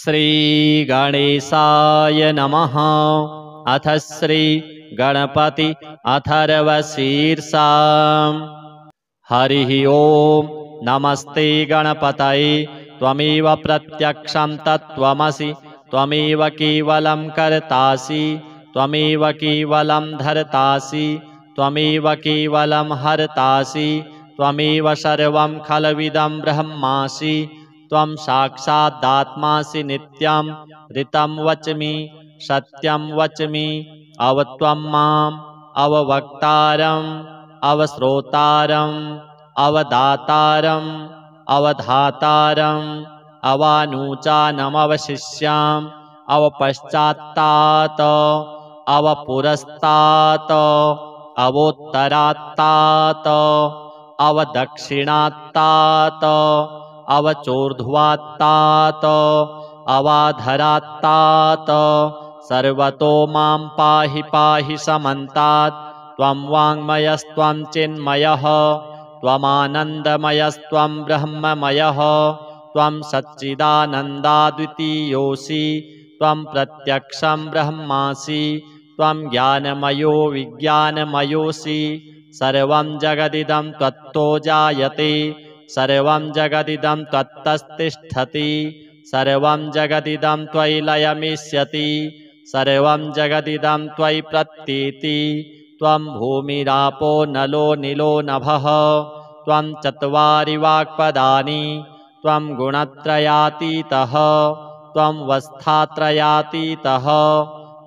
श्रीगणेशाय नमः। अथ श्रीगणपति अथर्वशीर्षा। हरिः ओं। नमस्ते गणपतये। त्वमेव प्रत्यक्षं तत्त्वमसि। त्वमेव केवलं कर्तासि। त्वमेव केवलं धर्तासि। त्वमेव केवलं हर्तासि। त्वमेव सर्वं खलविदं ब्रह्मासि। त्वं साक्षादात्मासि नित्यं ऋतं वच्मि सत्यं वच्मि। अवत्वं माम् अववक्तारम् अवश्रोतारम् अवदातारम् अवधातारम् अवानुचानमवशिष्याम् अवपश्चात्तात् अवपुरस्तात् अवोत्तरात्तात् अवदक्षिणात्तात् अवचोर्ध्वात्तात् अवाधरात्तात् सर्वतो मां पाहि पाहि समन्तात्। त्वं वाङ्मयस्त्वं चिन्मयः त्वमानन्दमयस्त्वं ब्रह्ममयः। त्वं सच्चिदानन्दाद्वितीयोऽसि। त्वं प्रत्यक्षं ब्रह्मासि। त्वं ज्ञानमयो विज्ञानमयोऽसि। सर्वं जगदिदं त्वत्तो जायते। सर्वं जगदिदं त्वत्तस्तिष्ठति। सर्वं जगदिदं त्वयि लयमिष्यति। सर्वं जगदिदं त्वयि प्रत्येति। त्वं भूमिरापो नलो निलो नभः। त्वं चत्वारि वाक्पदानि। त्वं गुणत्रयातीतः। त्वं वस्थात्रयातीतः।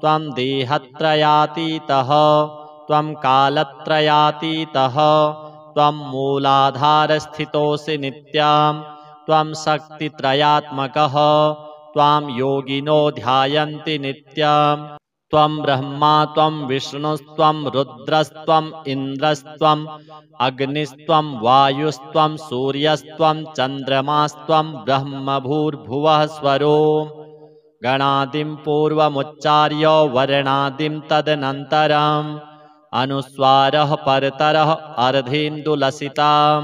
त्वं देहत्रयातीतः। त्वं कालत्रयातीतः। त्वं मूलाधारस्थितोऽसि नित्यं। त्वं शक्तित्रयात्मकः। त्वां योगिनो ध्यायन्ति नित्यं। त्वं ब्रह्मा त्वं विष्णुस्त्वं रुद्रस्त्वम् इन्द्रस्त्वम् अग्निस्त्वं वायुस्त्वं सूर्यस्त्वं चन्द्रमास्त्वं ब्रह्मभूर्भुवः स्वरो। गणादिं पूर्वमुच्चार्य वर्णादिं तदनन्तरम् अनुस्वारः परतरः अर्धेन्दुलसितां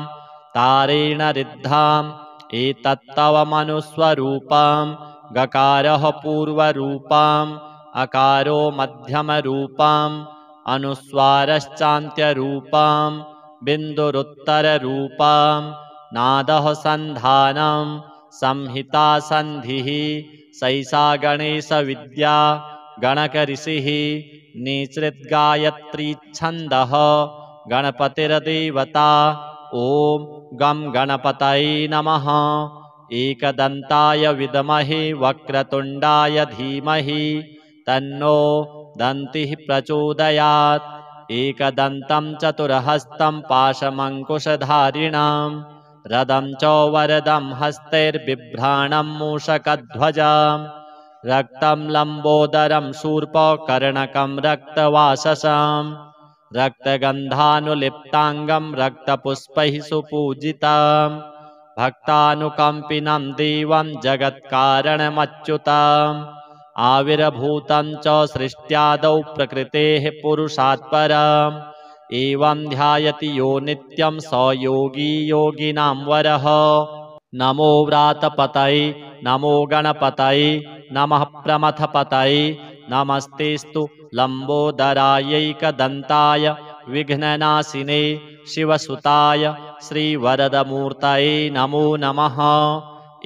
तारेण रिद्धाम् एतत्तवमनुस्वरूपं। गकारः पूर्वरूपम् अकारो मध्यमरूपम् अनुस्वारश्चान्त्यरूपम् बिन्दुरुत्तररूपम्। नादः सन्धानं संहिता सन्धिः सैषा गणेशविद्या गणकऋषिः। निसृद्गायत्री छन्दः गणपतिर्देवता। ॐ गं गणपतये नमः। एकदन्ताय विद्महे वक्रतुण्डाय धीमहि तन्नो दन्तिः प्रचोदयात्। एकदन्तं चतुर्हस्तं पाशमङ्कुशधारिणं रदं च वरदं हस्तैर्बिभ्राणं मूषकध्वजम् रक्तं लम्बोदरं शूर्पकर्णकं रक्तवाससं रक्तगन्धानुलिप्ताङ्गं रक्तपुष्पैः सुपूजितं भक्तानुकम्पिनं देवं जगत्कारणमच्युतम्। आविर्भूतं च सृष्ट्यादौ प्रकृतेः पुरुषात् परम्। एवं ध्यायति यो नित्यं स योगी योगिनां वरः। नमो व्रातपतये नमो गणपतये नमः प्रमथपतये। नमस्तेस्तु लम्बोदरायैकदन्ताय विघ्ननाशिने शिवसुताय श्रीवरदमूर्तये नमो नमः।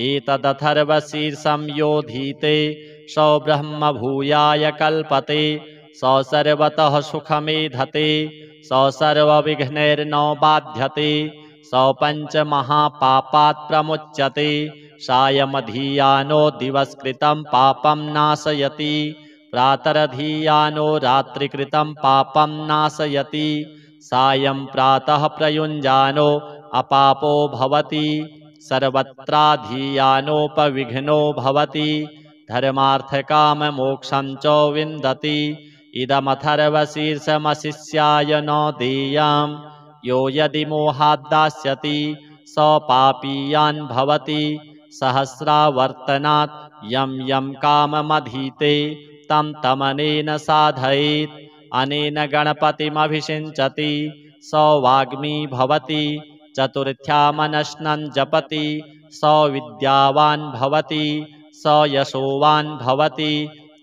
एतदथर्वशीर्षं योधीते स ब्रह्मभूयाय कल्पते। स सर्वतः सुखमेधते। स सर्वविघ्नैर्न बाध्यते। स पञ्चमहापापात् प्रमुच्यते। सायमधीयानो दिवसकृतं पापं नाशयति। प्रातरधीयानो रात्रिकृतं पापं नाशयति। सायं प्रातः प्रयुञ्जानो अपापो भवति। सर्वत्राधीयानोपविघ्नो भवति। धर्मार्थकाममोक्षं च विन्दति। इदमथर्वशीर्षमशिष्याय न देयं। यो यदि मोहाद्दास्यति स पापीयान् भवति। सहस्रावर्तनात् यं यं काममधीते तं तमनेन साधयेत्। अनेन गणपतिमभिषिञ्चति स वाग्मी भवति। चतुर्थ्या मनश्नं जपति स विद्यावान् भवति। स स यशोवान् भवति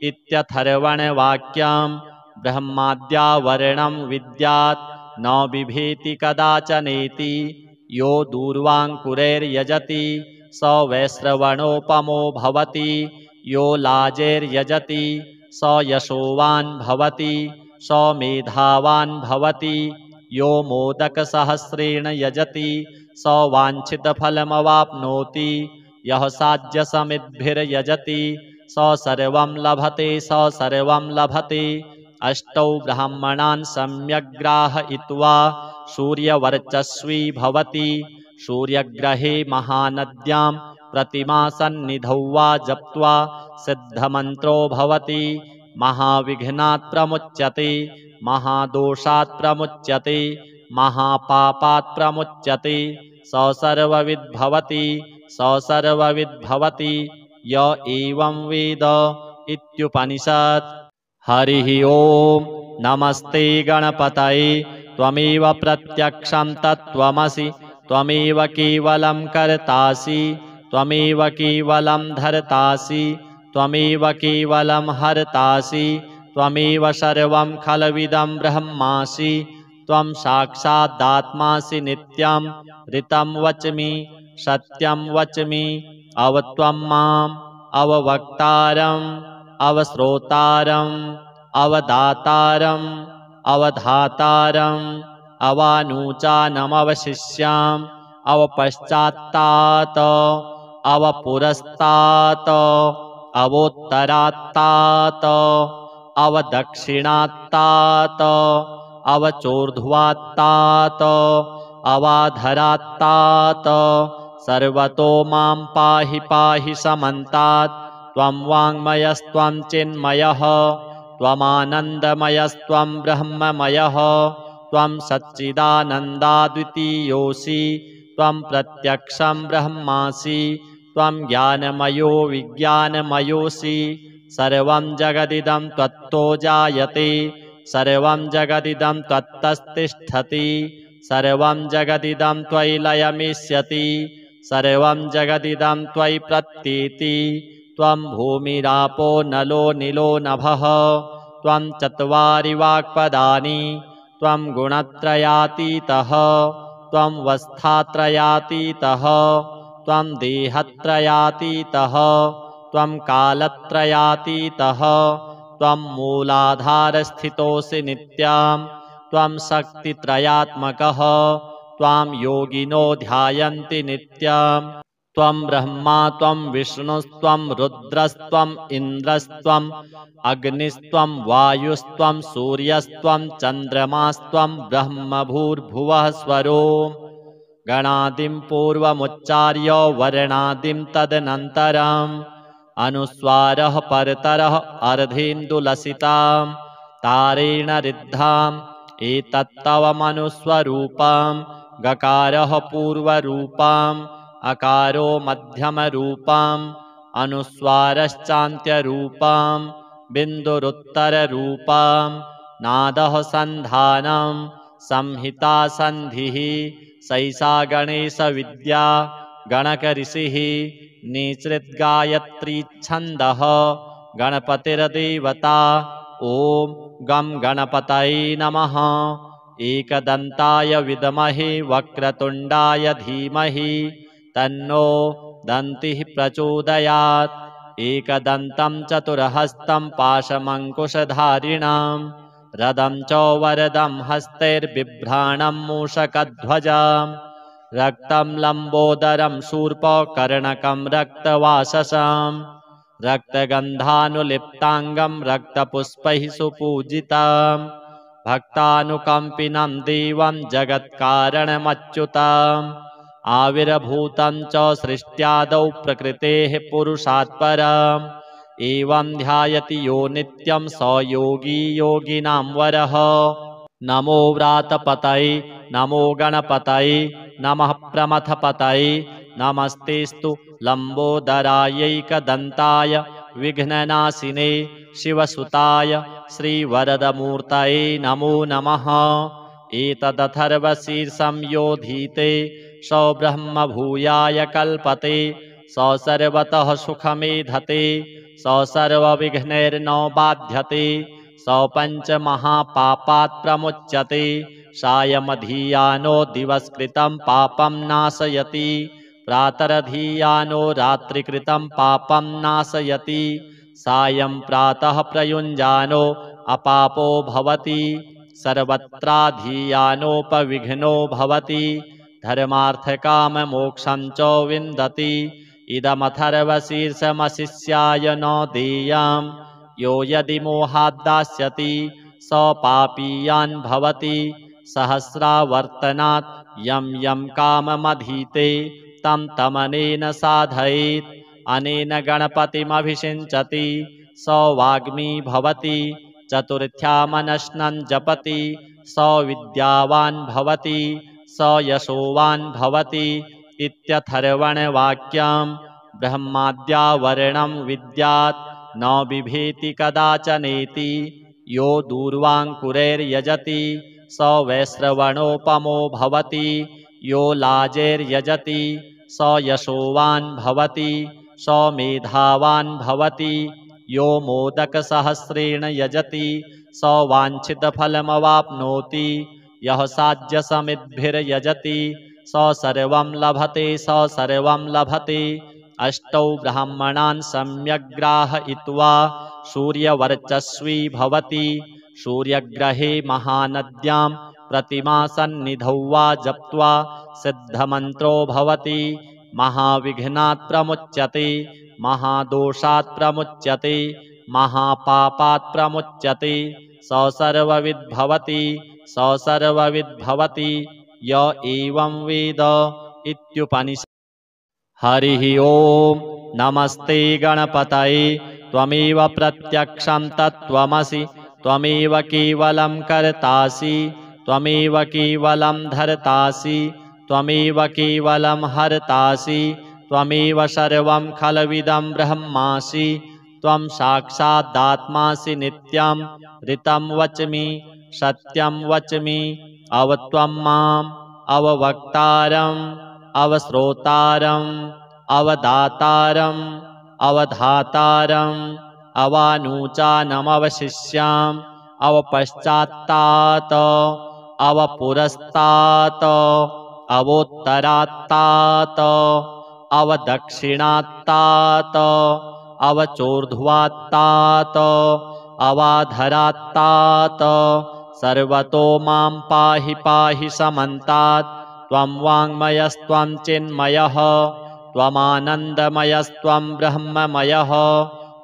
इत्यथर्वणवाक्यं ब्रह्माद्यावरणं विद्यात् न बिभेति कदाचनेति यो दूर्वाङ्कुरैर्यजति स वैश्रवणोपमो भवति यो लाजैर्यजति स यशोवान् भवति स मेधावान् भवति यो मोदकसहस्रेण यजति स वाञ्छितफलमवाप्नोति यः साज्यसमिद्भिर्यजति स सर्वं लभते स सर्वं लभते अष्टौ ब्राह्मणान् सम्यग्राहयित्वा सूर्यवर्चस्वी भवति सूर्यग्रहे महानद्यां प्रतिमासन्निधौ वा जप्त्वा सिद्धमन्त्रो भवति महाविघ्नात् प्रमुच्यते महादोषात् प्रमुच्यते महापापात् प्रमुच्यते स सर्वविद् भवति स सर्वविद् भवति य एवं वेद इत्युपनिषत्। हरिः ओम नमस्ते गणपतये त्वमेव प्रत्यक्षं तत्त्वमसि त्वमेव केवलं कर्तासि त्वमेव केवलं धर्तासि त्वमेव केवलं हर्तासि त्वमेव सर्वं खलविदं ब्रह्मासि त्वं साक्षादात्मासि नित्यं ऋतं वच्मि सत्यं वच्मि अवत्वं माम् अववक्तारम् अवश्रोतारम् अवदातारम् अवधातारम् अवानूचानमवशिष्याम् अवपश्चात्तात् अवपुरस्तात् अवोत्तरात्तात् अवदक्षिणात्तात् अवचोर्ध्वात्तात् अवाधरात्तात् सर्वतो मां पाहि पाहि समन्तात् त्वं वाङ्मयस्त्वं चिन्मयः त्वमानन्दमयस्त्वं ब्रह्ममयः त्वं सच्चिदानन्दाद्वितीयोऽसि त्वं प्रत्यक्षं ब्रह्मासि त्वं ज्ञानमयो विज्ञानमयोऽसि सर्वं जगदिदं त्वत्तो जायते सर्वं जगदिदं त्वत्तस्तिष्ठति सर्वं जगदिदं त्वयि लयमिष्यति सर्वं जगदिदं त्वयि प्रत्येति त्वं भूमिरापो नलो नीलो नभः त्वं चत्वारि वाक्पदानि त्वं गुणत्रयातीतः त्वं वस्थात्रयातीतः त्वं देहत्रयातीतः त्वं कालत्रयातीतः त्वं मूलाधारस्थितोऽसि नित्यं त्वं शक्तित्रयात्मकः त्वां योगिनो ध्यायन्ति नित्यं त्वं ब्रह्मा त्वं विष्णुस्त्वं रुद्रस्त्वम् इन्द्रस्त्वम् अग्निस्त्वं वायुस्त्वं सूर्यस्त्वं चन्द्रमास्त्वं ब्रह्मभूर्भुवः स्वरो गणादिं पूर्वमुच्चार्य वर्णादिं तदनन्तरम् अनुस्वारः परतरः अर्धेन्दुलसितां तारेण रिद्धाम् एतत्तव मनुस्वरूपं गकारः पूर्वरूपम् अकारो मध्यमरूपम् अनुस्वारश्चान्त्यरूपम् बिन्दुरुत्तररूपम् नादः सन्धानं संहिता सन्धिः सैषा गणेशविद्या गणकऋषिः निसृद्गायत्रीच्छन्दः गणपतिर्देवता ॐ गं गणपतये नमः। एकदन्ताय विद्महे वक्रतुण्डाय धीमहि तन्नो दन्तिः प्रचोदयात्। एकदन्तं चतुर्हस्तं पाशमङ्कुशधारिणं रदं च वरदं हस्तैर्बिभ्राणं मूषकध्वजं रक्तं लम्बोदरं शूर्पकर्णकं रक्तवाससं रक्तगन्धानुलिप्ताङ्गं रक्तपुष्पैः सुपूजितं भक्तानुकम्पिनं देवं जगत्कारणमच्युतम् आविर्भूतं च सृष्ट्यादौ प्रकृतेः पुरुषात् परम् एवं ध्यायति यो नित्यं स योगी योगिनां वरः। नमो व्रातपतये नमो गणपतये नमः प्रमथपतये नमस्तेस्तु लम्बोदरायैकदन्ताय विघ्ननाशिने शिवसुताय श्रीवरदमूर्तये नमो नमः। एतदथर्वशीर्षं योधीते स ब्रह्मभूयाय कल्पते स सर्वतः सुखमेधते स सर्वविघ्नैर्न बाध्यते स पञ्चमहापापात् प्रमुच्यते सायमधीयानो दिवसकृतं पापं नाशयति प्रातरधीयानो रात्रिकृतं पापं नाशयति सायं प्रातः प्रयुञ्जानो अपापो भवति सर्वत्राधीयानोपविघ्नो भवति धर्मार्थकाममोक्षं च विन्दति इदमथर्वशीर्षमशिष्याय न देयं यो यदि मोहाद्दास्यति स पापीयान् भवति सहस्रावर्तनात् यं यं काममधीते तं तमनेन साधयेत् अनेन गणपतिमभिषिञ्चति स वाग्मी भवति चतुर्थ्यामनश्नं जपति स विद्यावान् भवति स यशोवान् भवति इत्यथर्वणवाक्यं ब्रह्माद्यावरणं विद्यात् न बिभेति कदाचनेति यो दूर्वाङ्कुरैर्यजति स वैश्रवणोपमो भवति यो लाजैर्यजति स यशोवान् भवति स मेधावान् भवति यो मोदकसहस्रेण यजति स वाञ्छितफलमवाप्नोति यः साध्यसमिद्भिर्यजति स सर्वं लभते स सर्वं लभते अष्टौ ब्राह्मणान् सम्यग् ग्राहयित्वा सूर्यवर्चस्वी भवति सूर्यग्रहे महानद्यां प्रतिमासन्निधौ वा जप्त्वा सिद्धमन्त्रो भवति महाविघ्नात् प्रमुच्यते महादोषात् प्रमुच्यते महापापात् प्रमुच्यते स सर्वविद् भवति स सर्वविद् भवति य एवं वेद इत्युपनिषत्। हरिः ओम नमस्ते गणपतये त्वमेव प्रत्यक्षं तत्त्वमसि त्वमेव केवलं कर्तासि त्वमेव केवलं धर्तासि त्वमेव केवलं हर्तासि त्वमेव सर्वं खलविदं ब्रह्मासि त्वं साक्षादात्मासि नित्यं ऋतं वच्मि सत्यं वच्मि अवत्वं माम् अववक्तारम् अवश्रोतारम् अवदातारम् अवधातारम् अवानूचानमवशिष्याम् अवपश्चात्तात् अवपुरस्तात् अवोत्तरात्तात् अवदक्षिणात्तात् अवचोर्ध्वात्तात् अवाधरात्तात् सर्वतो मां पाहि पाहि समन्तात् त्वं वाङ्मयस्त्वं चिन्मयः त्वमानन्दमयस्त्वं ब्रह्ममयः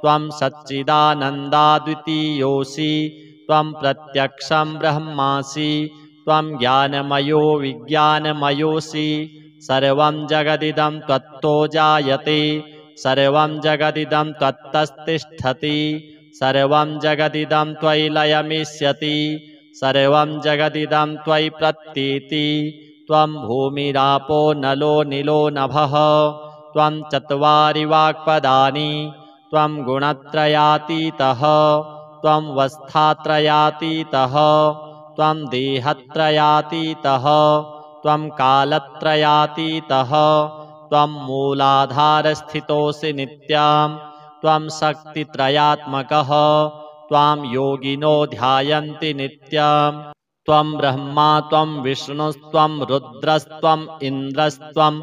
त्वं सच्चिदानन्दाद्वितीयोऽसि त्वं प्रत्यक्षं ब्रह्मासि त्वं ज्ञानमयो विज्ञानमयोऽसि सर्वं जगदिदं त्वत्तो जायते सर्वं जगदिदं त्वत्तस्तिष्ठति सर्वं जगदिदं त्वयि लयमिष्यति सर्वं जगदिदं त्वयि प्रत्येति त्वं भूमिरापो नलो नीलो नभः त्वं चत्वारि वाक्पदानि त्वं गुणत्रयातीतः त्वं वस्थात्रयातीतः त्वं देहत्रयातीतः त्वं कालत्रयातीतः त्वं मूलाधारस्थितोऽसि नित्यं त्वं शक्तित्रयात्मकः त्वां योगिनो ध्यायन्ति नित्यं त्वं ब्रह्मा त्वं विष्णुस्त्वं रुद्रस्त्वं इन्द्रस्त्वं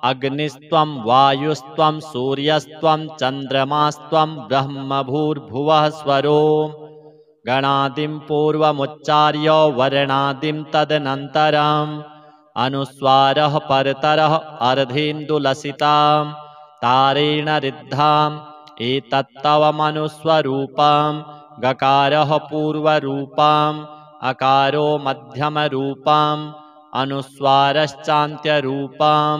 अग्निस्त्वं वायुस्त्वं सूर्यस्त्वं चन्द्रमास्त्वं ब्रह्मभूर्भुवः स्वरो गणादिं पूर्वमुच्चार्य वर्णादिं तदनन्तरम् अनुस्वारः परतरः अर्धेन्दुलसितां तारेण रिद्धाम् एतत्तवमनुस्वरूपं गकारः पूर्वरूपम् अकारो मध्यमरूपम् अनुस्वारश्चान्त्यरूपं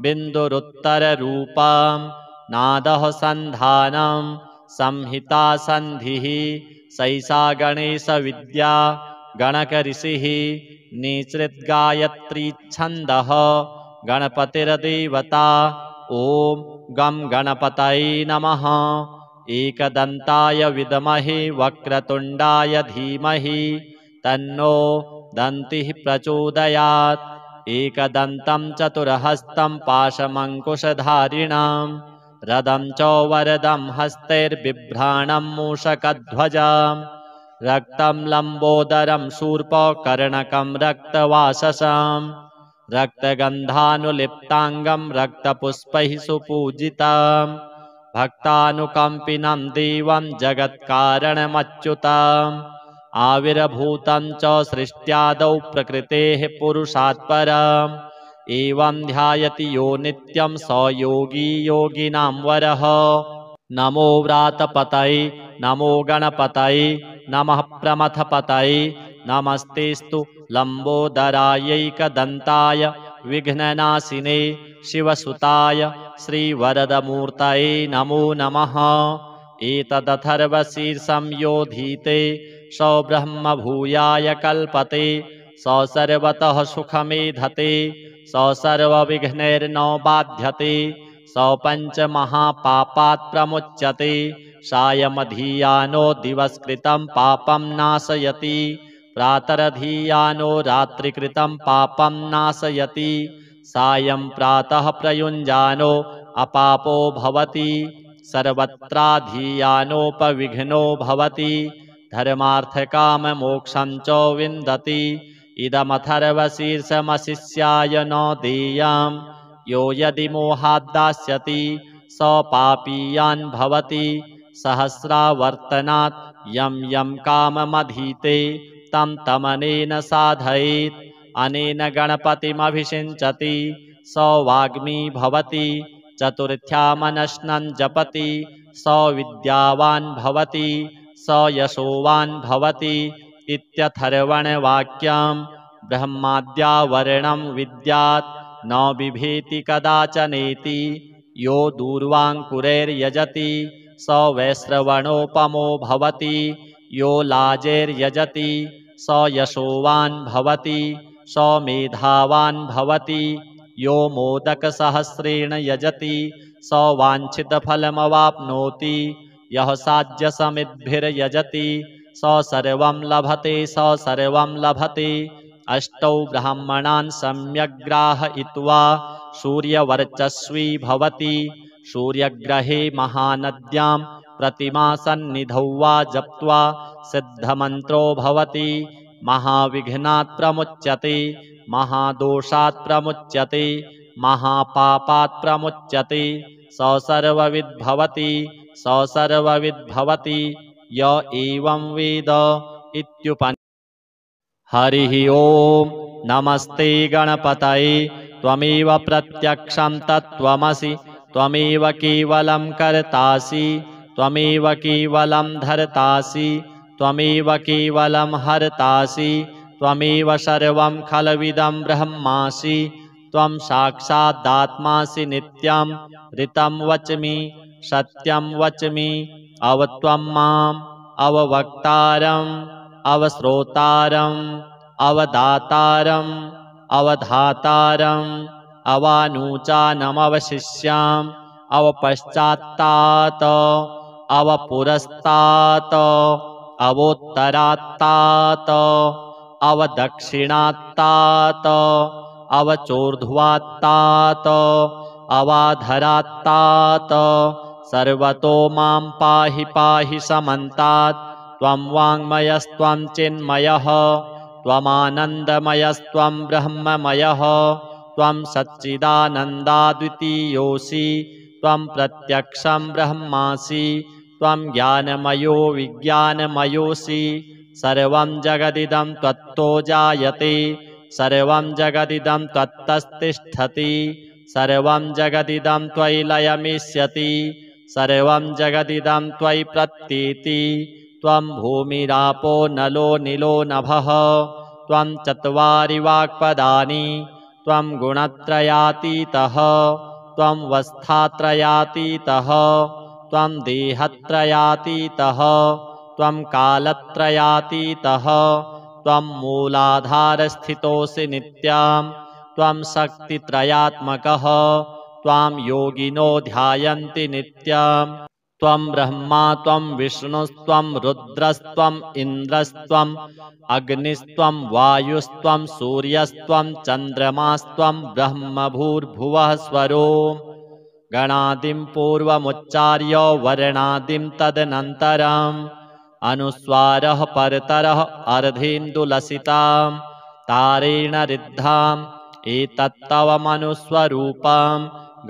बिन्दुरुत्तररूपं नादः सन्धानं संहिता सन्धिः सैषा गणेशविद्या गणकऋषिः निसृद्गायत्रीच्छन्दः गणपतिर्देवता ॐ गं गणपतये नमः। एकदन्ताय विद्महे वक्रतुण्डाय धीमहि तन्नो दन्तिः प्रचोदयात्। एकदन्तं चतुर्हस्तं पाशमङ्कुशधारिणां रदं च वरदं हस्तैर्बिभ्राणं मूषकध्वजां रक्तं लम्बोदरं शूर्पकर्णकं रक्तवाससां रक्तगन्धानुलिप्ताङ्गं रक्तपुष्पैः सुपूजितां भक्तानुकम्पिनं देवं जगत्कारणमच्युताम् आविर्भूतं च सृष्ट्यादौ प्रकृतेः पुरुषात् परम् एवं ध्यायति यो नित्यं स योगी योगिनां वरः। नमो व्रातपतये नमो गणपतये नमः प्रमथपतये नमस्तेस्तु लम्बोदरायैकदन्ताय विघ्ननाशिने शिवसुताय श्रीवरदमूर्तये नमो नमः। एतदथर्वशीर्षं योधीते स ब्रह्मभूयाय कल्पते स सर्वतः सुखमेधते स सर्वविघ्नैर्न बाध्यते स पञ्चमहापापात् प्रमुच्यते सायमधीयानो दिवसकृतं पापं नाशयति प्रातरधीयानो रात्रिकृतं पापं नाशयति सायं प्रातः प्रयुञ्जानो अपापो भवति सर्वत्राधीयानोपविघ्नो भवति धर्मार्थकाममोक्षं च विन्दति इदमथर्वशीर्षमशिष्याय न देयं यो यदि मोहाद्दास्यति स पापीयान् भवति सहस्रावर्तनात् यं यं काममधीते तं तमनेन साधयेत् अनेन गणपतिमभिषिञ्चति स वाग्मी भवति चतुर्थ्यामनश्नं जपति स विद्यावान् भवति स यशोवान् भवति इत्यथर्वणवाक्यं ब्रह्माद्यावर्णं विद्यात् न बिभेति कदाचनेति यो दूर्वाङ्कुरैर्यजति स वैश्रवणोपमो भवति यो लाजैर्यजति स यशोवान् भवति स मेधावान् भवति यो मोदकसहस्रेण यजति स वाञ्छितफलमवाप्नोति यः साध्यसमिद्भिर्यजति स सर्वं लभते स सर्वं लभते अष्टौ ब्राह्मणान् सम्यग्राहयित्वा सूर्यवर्चस्वी भवति सूर्यग्रहे महानद्यां प्रतिमासन्निधौ वा जप्त्वा सिद्धमन्त्रो भवति महाविघ्नात् प्रमुच्यते महादोषात् प्रमुच्यते महापापात् प्रमुच्यते स सर्वविद्भवति स सर्वविद्भवति य एवं वेद इत्युपनिषत्। हरिः ओं नमस्ते गणपतये त्वमेव प्रत्यक्षं तत्त्वमसि त्वमेव केवलं कर्तासि त्वमेव केवलं धर्तासि त्वमेव केवलं हर्तासि त्वमेव सर्वं खलविदं ब्रह्मासि त्वं साक्षादात्मासि नित्यं ऋतं वच्मि सत्यं वच्मि अवत्वं माम् अववक्तारम् अवश्रोतारम् अवदातारम् अवधातारम् अवानूचानमवशिष्याम् अवपश्चात्तात् अवपुरस्तात् अवोत्तरात्तात् अवदक्षिणात्तात् अवचोर्ध्वात्तात् अवाधरात्तात् सर्वतो मां पाहि पाहि समन्तात् त्वं वाङ्मयस्त्वं चिन्मयः त्वमानन्दमयस्त्वं ब्रह्ममयः त्वं सच्चिदानन्दाद्वितीयोऽसि त्वं प्रत्यक्षं ब्रह्मासि त्वं ज्ञानमयो विज्ञानमयोऽसि सर्वं जगदिदं त्वत्तो जायते सर्वं जगदिदं त्वत्तस्तिष्ठति सर्वं जगदिदं त्वयि लयमिष्यति सर्वं जगदिदं त्वयि प्रत्येति त्वं भूमिरापो नलो नीलो नभः त्वं चत्वारि वाक्पदानि त्वं गुणत्रयातीतः त्वं वस्थात्रयातीतः त्वं देहत्रयातीतः त्वं कालत्रयातीतः त्वं मूलाधारस्थितोऽसि नित्यं त्वं शक्तित्रयात्मकः त्वां योगिनो ध्यायन्ति नित्यं त्वं ब्रह्मा त्वं विष्णुस्त्वं रुद्रस्त्वं इन्द्रस्त्वं अग्निस्त्वं वायुस्त्वं सूर्यस्त्वं चन्द्रमास्त्वं ब्रह्मभूर्भुवः स्वरो गणादिं पूर्वमुच्चार्य वर्णादिं तदनन्तरम् अनुस्वारः परतरः अर्धेन्दुलसितां तारेण रिद्धाम् एतत्तवमनुस्वरूपं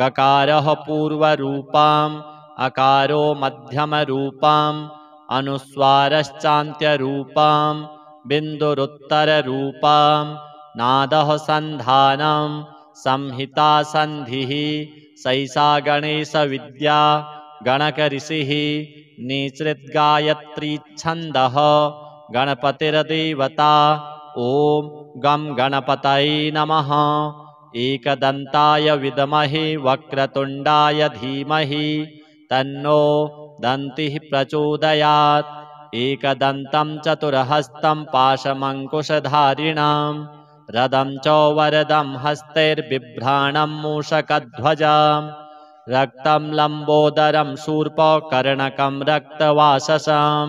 गकारः पूर्वरूपम् अकारो मध्यमरूपम् अनुस्वारश्चान्त्यरूपम् बिन्दुरुत्तररूपम् नादः सन्धानं संहिता सन्धिः सैषा गणेशविद्या गणकऋषिः निसृद्गायत्रीच्छन्दः गणपतिर्देवता ॐ गं गणपतये नमः। एकदन्ताय विद्महे वक्रतुण्डाय धीमहि तन्नो दन्तिः प्रचोदयात्। एकदन्तं चतुर्हस्तं पाशमङ्कुशधारिणां रदं च वरदं हस्तैर्बिभ्राणं मूषकध्वजम् रक्तं लम्बोदरं शूर्पकर्णकं रक्तवाससं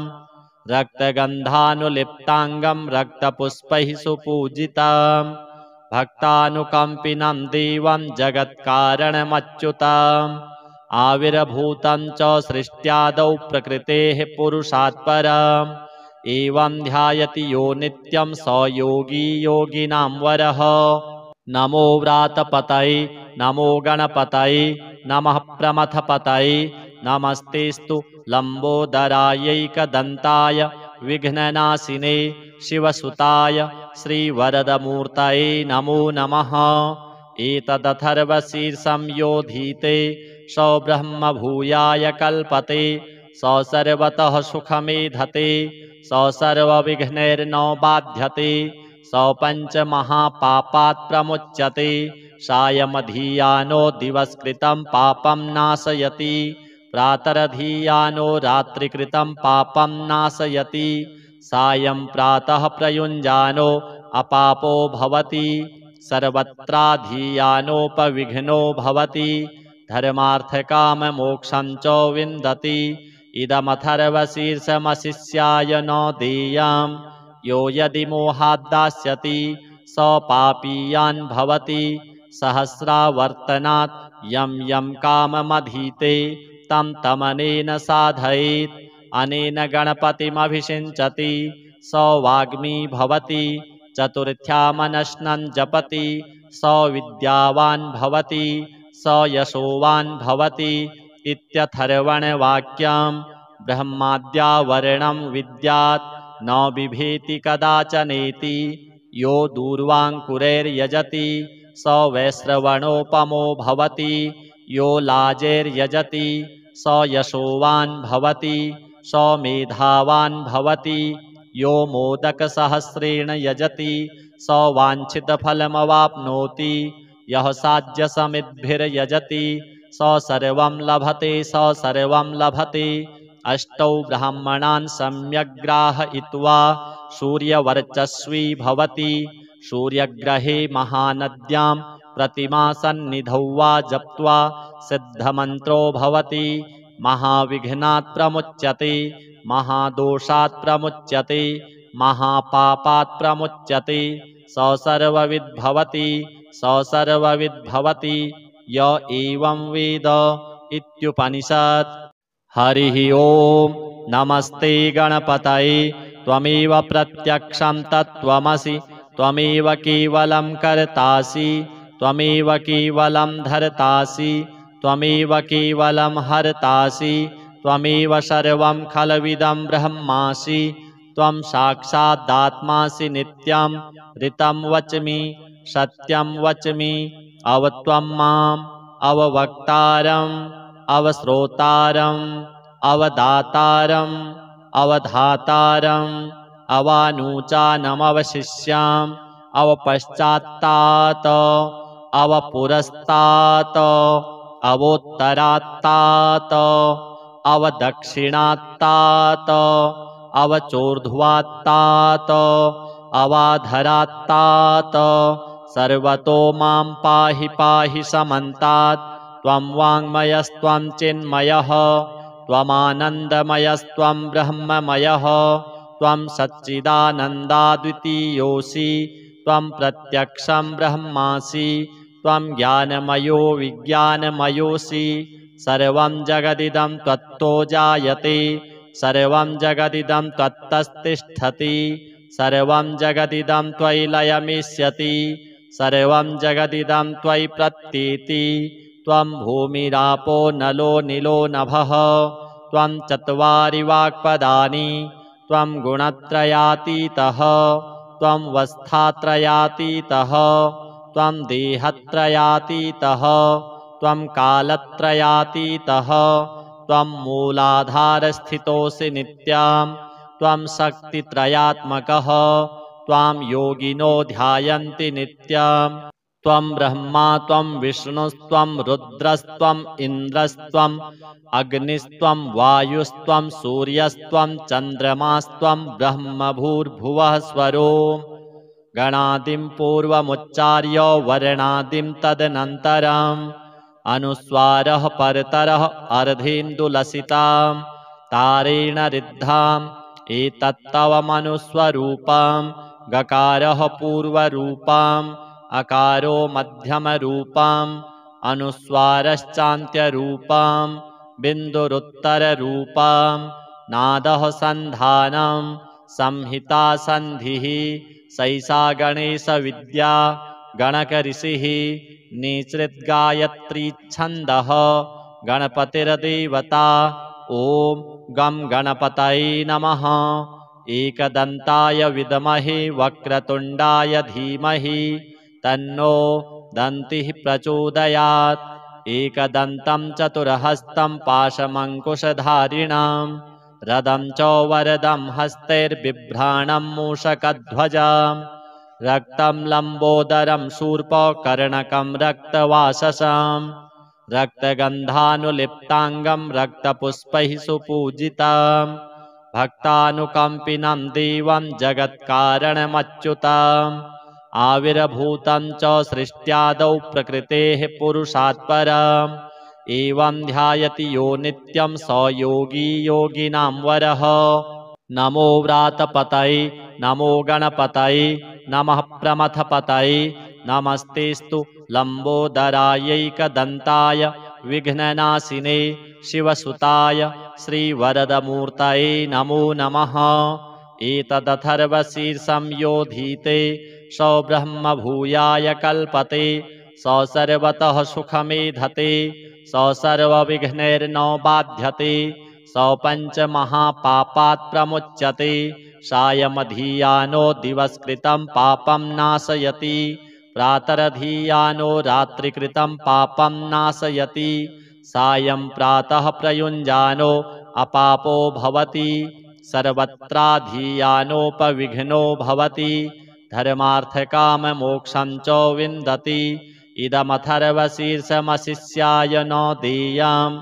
रक्तगन्धानुलिप्ताङ्गं रक्तपुष्पैः सुपूजितं भक्तानुकम्पिनं देवं जगत्कारणमच्युतम् आविर्भूतं च सृष्ट्यादौ प्रकृतेः पुरुषात् परम् एवं ध्यायति यो नित्यं स योगी योगिनां वरः। नमो व्रातपतये नमो गणपतये नमः प्रमथपतये नमस्तेस्तु लम्बोदरायैकदन्ताय विघ्ननाशिने शिवसुताय श्रीवरदमूर्तये नमो नमः। एतदथर्वशीर्षं योधीते स ब्रह्मभूयाय कल्पते स सर्वतः सुखमेधते स सर्वविघ्नैर्न बाध्यते स पञ्चमहापापात् प्रमुच्यते सायमधीयानो दिवसकृतं पापं नाशयति प्रातरधीयानो रात्रिकृतं पापं नाशयति सायं प्रातः प्रयुञ्जानो अपापो भवति सर्वत्राधीयानोपविघ्नो भवति धर्मार्थकाममोक्षं च विन्दति। इदमथर्वशीर्षमशिष्याय न देयं यो यदि मोहाद्दास्यति स पापीयान् भवति सहस्रावर्तनात् यं यं काममधीते तं तमनेन साधयेत् अनेन गणपतिमभिषिञ्चति स वाग्मी भवति चतुर्थ्यामनश्नं जपति स विद्यावान् भवति स यशोवान् भवति इत्यथर्वणवाक्यं ब्रह्माद्यावरणं विद्यात् न बिभेति कदाचनेति यो दूर्वाङ्कुरैर्यजति स वैश्रवणोपमो भवति यो लाजैर्यजति स यशोवान् भवति स मेधावान् भवति यो मोदकसहस्रेण यजति स वाञ्छितफलमवाप्नोति यः साध्यसमिद्भिर्यजति स सर्वं लभते स सर्वं लभते। अष्टौ ब्राह्मणान् सम्यग्राहयित्वा सूर्यवर्चस्वी भवति सूर्यग्रहे महानद्यां प्रतिमासन्निधौ वा जप्त्वा सिद्धमन्त्रो भवति महाविघ्नात् प्रमुच्यते महादोषात् प्रमुच्यते महापापात् प्रमुच्यते स सर्वविद् भवति स सर्वविद् भवति य एवं वेद इत्युपनिषत्। हरिः ओम नमस्ते गणपतये त्वमेव प्रत्यक्षं तत्त्वमसि त्वमेव केवलं कर्तासि त्वमेव केवलं धर्तासि त्वमेव केवलं हर्तासि त्वमेव सर्वं खलविदं ब्रह्मासि त्वं साक्षादात्मासि नित्यं ऋतं वच्मि सत्यं वच्मि अवत्वं माम् अववक्तारम् अवश्रोतारम् अवदातारम् अवधातारम् अवानूचानमवशिष्याम् अवपश्चात्तात् अवपुरस्तात् अवोत्तरात्तात् अवदक्षिणात्तात् अवचोर्ध्वात्तात् अवाधरात्तात् सर्वतो मां पाहि पाहि समन्तात् त्वं वाङ्मयस्त्वं चिन्मयः त्वमानन्दमयस्त्वं ब्रह्ममयः त्वं सच्चिदानन्दाद्वितीयोऽसि त्वं प्रत्यक्षं ब्रह्मासि त्वं ज्ञानमयो विज्ञानमयोऽसि सर्वं जगदिदं त्वत्तो जायते सर्वं जगदिदं त्वत्तस्तिष्ठति सर्वं जगदिदं त्वयि लयमिष्यति सर्वं जगदिदं त्वयि प्रत्येति त्वं भूमिरापो नलो निलो नभः त्वं चत्वारि वाक्पदानि त्वं गुणत्रयातीतः त्वं वस्थात्रयातीतः त्वं देहत्रयातीतः त्वं कालत्रयातीतः त्वं मूलाधारस्थितोऽसि नित्यं त्वं शक्तित्रयात्मकः त्वां योगिनो ध्यायन्ति नित्यं त्वं ब्रह्मा त्वं विष्णुस्त्वं रुद्रस्त्वम् इन्द्रस्त्वम् अग्निस्त्वं वायुस्त्वं सूर्यस्त्वं चन्द्रमास्त्वं ब्रह्मभूर्भुवः स्वरो गणादिं पूर्वमुच्चार्य वर्णादिं तदनन्तरम् अनुस्वारः परतरः अर्धेन्दुलसितां तारेण रिद्धाम् एतत्तवमनुस्वरूपं गकारः पूर्वरूपम् अकारो मध्यमरूपम् अनुस्वारश्चान्त्यरूपं बिन्दुरुत्तररूपं नादः सन्धानं संहिता सन्धिः सैषा गणेशविद्या गणकऋषिः निसृद्गायत्रीच्छन्दः गणपतिर्देवता ॐ गं गणपतये नमः एकदन्ताय विद्महे वक्रतुण्डाय धीमहि तन्नो दन्तिः प्रचोदयात् एकदन्तं चतुर्हस्तं पाशमङ्कुशधारिणां रदं च वरदं हस्तैर्बिभ्राणं मूषकध्वजं रक्तं लम्बोदरं शूर्पकर्णकं रक्तवाससं रक्तगन्धानुलिप्ताङ्गं रक्तपुष्पैः सुपूजितं भक्तानुकम्पिनं देवं जगत्कारणमच्युतम् आविर्भूतं च सृष्ट्यादौ प्रकृतेः पुरुषात् परम् एवं ध्यायति यो नित्यं स योगी योगिनां वरः नमो व्रातपतये नमो गणपतये नमः प्रमथपतये नमस्तेस्तु लम्बोदरायैकदन्ताय विघ्ननाशिने शिवसुताय श्रीवरदमूर्तये नमो नमः एतदथर्वशीर्षं योधीते स ब्रह्मभूयाय कल्पते स सर्वतः सुखमेधते स सर्वविघ्नैर्न बाध्यते स पञ्चमहापापात् प्रमुच्यते सायमधीयानो दिवसकृतं पापं नाशयति प्रातरधीयानो रात्रिकृतं पापं नाशयति सायं प्रातः प्रयुञ्जानो अपापो भवति सर्वत्राधीयानोपविघ्नो भवति धर्मार्थकाममोक्षं च विन्दति इदमथर्वशीर्षमशिष्याय न देयं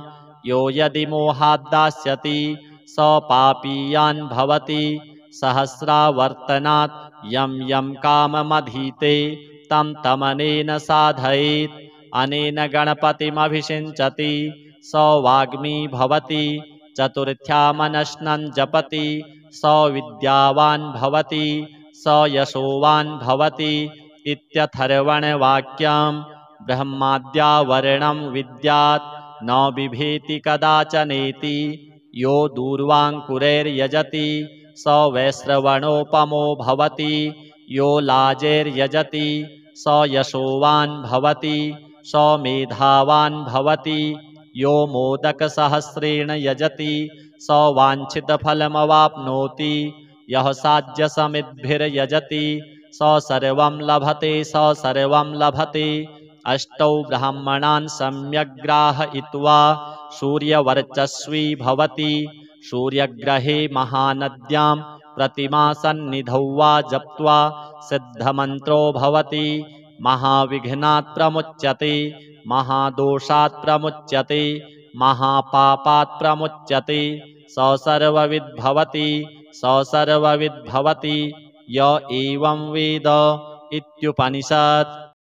यो यदि मोहाद्दास्यति स पापीयान् भवति सहस्रावर्तनात् यं यं काममधीते तं तमनेन साधयेत् अनेन गणपतिमभिषिञ्चति स वाग्मी भवति चतुर्थ्यामनश्नं जपति स विद्यावान् भवति स यशोवान् भवति इत्यथर्वणवाक्यं ब्रह्माद्यावरणं विद्यात् न बिभेति कदाचनेति यो दूर्वाङ्कुरैर्यजति स वैश्रवणोपमो भवति यो लाजैर्यजति स यशोवान् भवति स मेधावान् भवति यो मोदकसहस्रेण यजति स वाञ्छितफलमवाप्नोति यः साध्यसमिद्भिर्यजति स सर्वं लभते स सर्वं लभते अष्टौ ब्राह्मणान् सम्यग्राहयित्वा सूर्यवर्चस्वी भवति सूर्यग्रहे महानद्यां प्रतिमासन्निधौ वा जप्त्वा सिद्धमन्त्रो भवति महाविघ्नात् प्रमुच्यते महादोषात् प्रमुच्यते महापापात् प्रमुच्यते स सर्वविद्भवति स सर्वविद्भवति य एवं वेद इत्युपनिषत्।